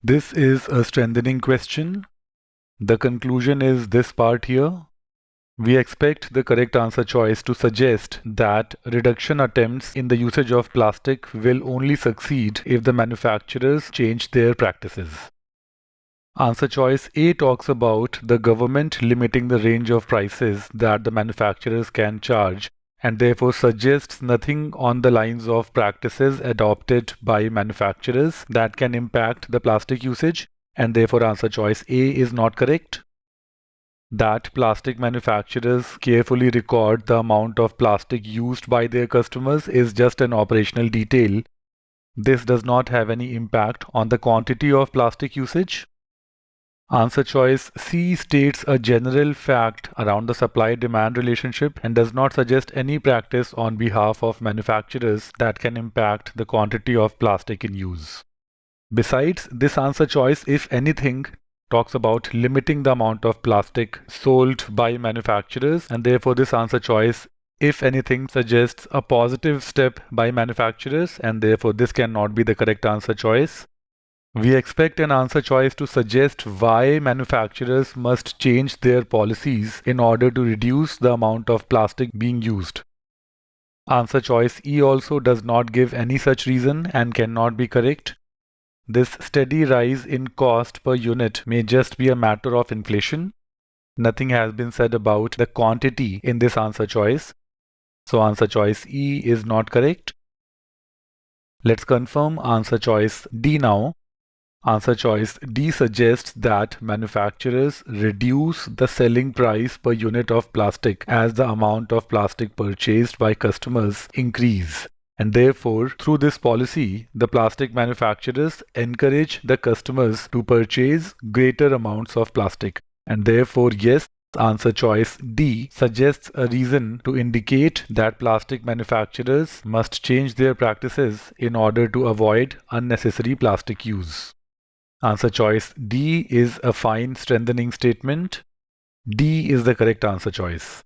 This is a strengthening question. The conclusion is this part here. We expect the correct answer choice to suggest that reduction attempts in the usage of plastic will only succeed if the manufacturers change their practices. Answer choice A talks about the government limiting the range of prices that the manufacturers can charge and therefore suggests nothing on the lines of practices adopted by manufacturers that can impact the plastic usage, and therefore answer choice A is not correct. That plastic manufacturers carefully record the amount of plastic used by their customers is just an operational detail. This does not have any impact on the quantity of plastic usage. Answer choice C states a general fact around the supply-demand relationship and does not suggest any practice on behalf of manufacturers that can impact the quantity of plastic in use. Besides, this answer choice, if anything, talks about limiting the amount of plastic sold by manufacturers, and therefore this answer choice, if anything, suggests a positive step by manufacturers, and therefore this cannot be the correct answer choice. We expect an answer choice to suggest why manufacturers must change their policies in order to reduce the amount of plastic being used. Answer choice E also does not give any such reason and cannot be correct. This steady rise in cost per unit may just be a matter of inflation. Nothing has been said about the quantity in this answer choice. So answer choice E is not correct. Let's confirm answer choice D now. Answer choice D suggests that manufacturers reduce the selling price per unit of plastic as the amount of plastic purchased by customers increase. And therefore, through this policy, the plastic manufacturers encourage the customers to purchase greater amounts of plastic. And therefore, yes, answer choice D suggests a reason to indicate that plastic manufacturers must change their practices in order to avoid unnecessary plastic use. Answer choice D is a fine strengthening statement. D is the correct answer choice.